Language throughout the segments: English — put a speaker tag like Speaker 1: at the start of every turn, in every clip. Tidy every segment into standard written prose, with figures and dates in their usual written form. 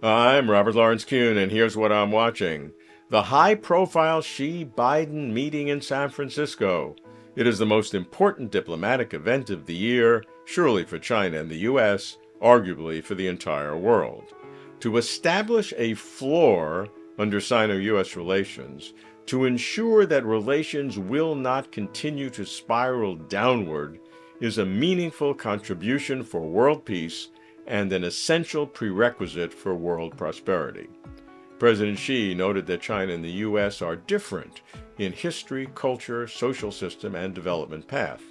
Speaker 1: I'm Robert Lawrence Kuhn, and here's what I'm watching. The high-profile Xi-Biden meeting in San Francisco. It is the most important diplomatic event of the year, surely for China and the U.S., arguably for the entire world. To establish a floor under Sino-U.S. relations, to ensure that relations will not continue to spiral downward, is a meaningful contribution for world peace and an essential prerequisite for world prosperity. President Xi noted that China and the U.S. are different in history, culture, social system, and development path.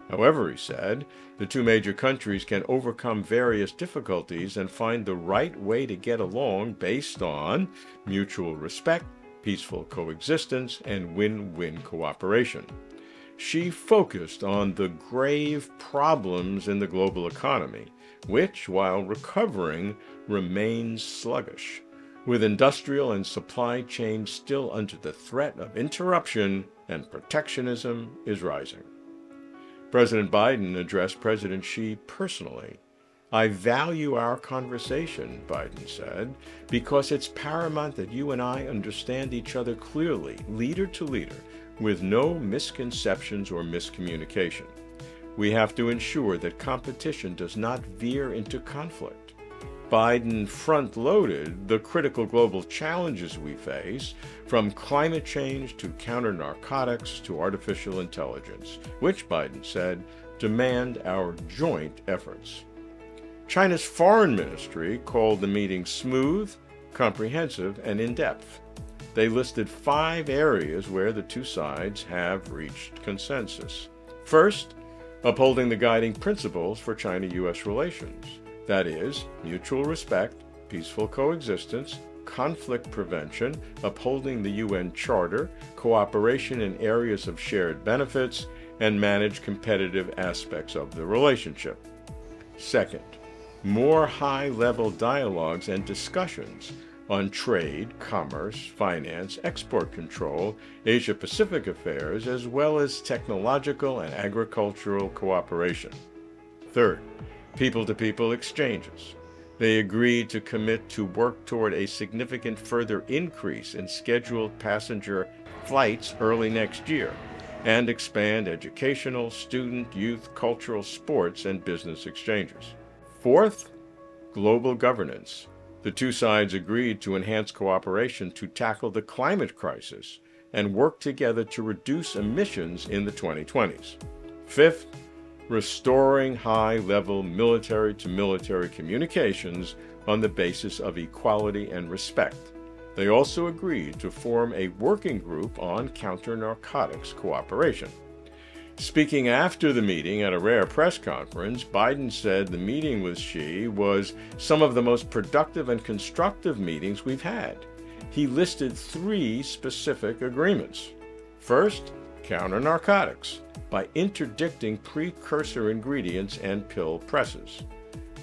Speaker 1: However, he said, the two major countries can overcome various difficulties and find the right way to get along based on mutual respect, peaceful coexistence, and win-win cooperation. Xi focused on the grave problems in the global economy, which, while recovering, remains sluggish, with industrial and supply chains still under the threat of interruption, and protectionism is rising. President Biden addressed President Xi personally. "I value our conversation," Biden said, "because it's paramount that you and I understand each other clearly, leader to leader, with no misconceptions or miscommunication. We have to ensure that competition does not veer into conflict." Biden front-loaded the critical global challenges we face, from climate change to counter-narcotics to artificial intelligence, which, Biden said, demand our joint efforts. China's foreign ministry called the meeting smooth, comprehensive, and in-depth. They listed 5 areas where the two sides have reached consensus. First, upholding the guiding principles for China-U.S. relations. That is, mutual respect, peaceful coexistence, conflict prevention, upholding the UN Charter, cooperation in areas of shared benefits, and manage competitive aspects of the relationship. Second, more high-level dialogues and discussions on trade, commerce, finance, export control, Asia-Pacific affairs, as well as technological and agricultural cooperation. Third, people-to-people exchanges. They agreed to commit to work toward a significant further increase in scheduled passenger flights early next year and expand educational, student, youth, cultural, sports, and business exchanges. Fourth, global governance. The two sides agreed to enhance cooperation to tackle the climate crisis and work together to reduce emissions in the 2020s. Fifth, restoring high-level military-to-military communications on the basis of equality and respect. They also agreed to form a working group on counter-narcotics cooperation. Speaking after the meeting at a rare press conference, Biden said the meeting with Xi was some of the most productive and constructive meetings we've had. He listed 3 specific agreements. First, counter-narcotics, by interdicting precursor ingredients and pill presses.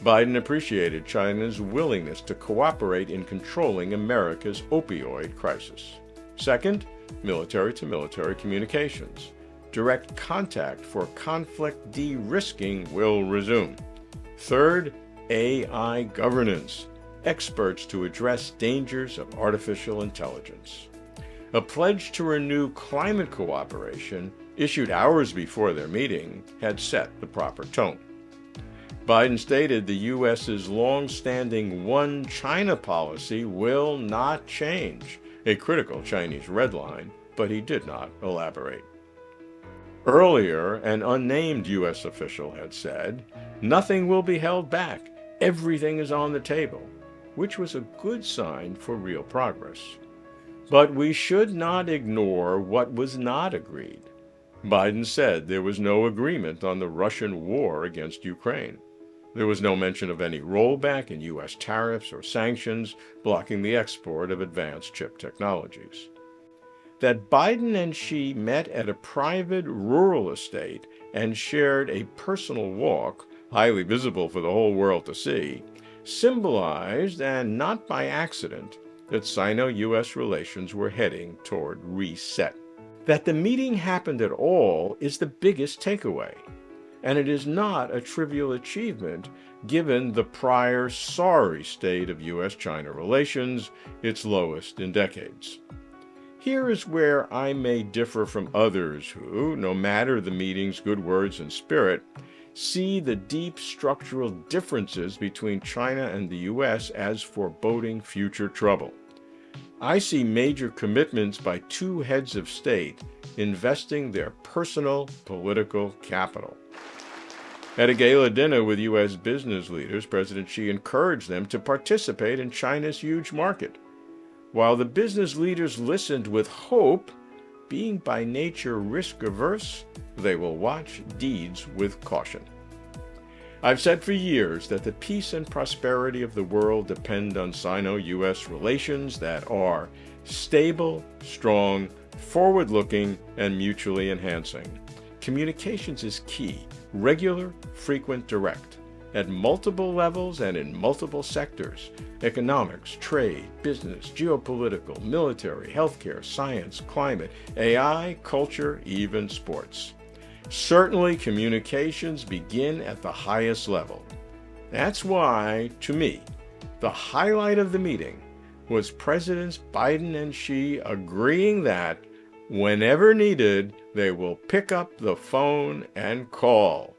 Speaker 1: Biden appreciated China's willingness to cooperate in controlling America's opioid crisis. Second, military-to-military communications. Direct contact for conflict de-risking will resume. Third, AI governance. Experts to address dangers of artificial intelligence. A pledge to renew climate cooperation, issued hours before their meeting, had set the proper tone. Biden stated the U.S.'s long-standing One China policy will not change, a critical Chinese red line, but he did not elaborate. Earlier, an unnamed U.S. official had said, "Nothing will be held back. Everything is on the table," which was a good sign for real progress. But we should not ignore what was not agreed. Biden said there was no agreement on the Russian war against Ukraine. There was no mention of any rollback in U.S. tariffs or sanctions blocking the export of advanced chip technologies. That Biden and Xi met at a private rural estate and shared a personal walk, highly visible for the whole world to see, symbolized, and not by accident, that Sino-U.S. relations were heading toward reset. That the meeting happened at all is the biggest takeaway. and it is not a trivial achievement given the prior sorry state of U.S.-China relations, its lowest in decades. Here is where I may differ from others who, no matter the meeting's good words and spirit, see the deep structural differences between China and the U.S. as foreboding future trouble. I see major commitments by two heads of state investing their personal political capital. At a gala dinner with U.S. business leaders, President Xi encouraged them to participate in China's huge market. While the business leaders listened with hope, being by nature risk-averse, they will watch deeds with caution. I've said for years that the peace and prosperity of the world depend on Sino-U.S. relations that are stable, strong, forward-looking, and mutually enhancing. Communications is key, regular, frequent, direct, at multiple levels and in multiple sectors: economics, trade, business, geopolitical, military, healthcare, science, climate, AI, culture, even sports. Certainly, communications begin at the highest level. That's why, to me, the highlight of the meeting was Presidents Biden and Xi agreeing that, whenever needed, they will pick up the phone and call.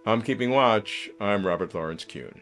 Speaker 1: I'm keeping watch. I'm Robert Lawrence Kuhn.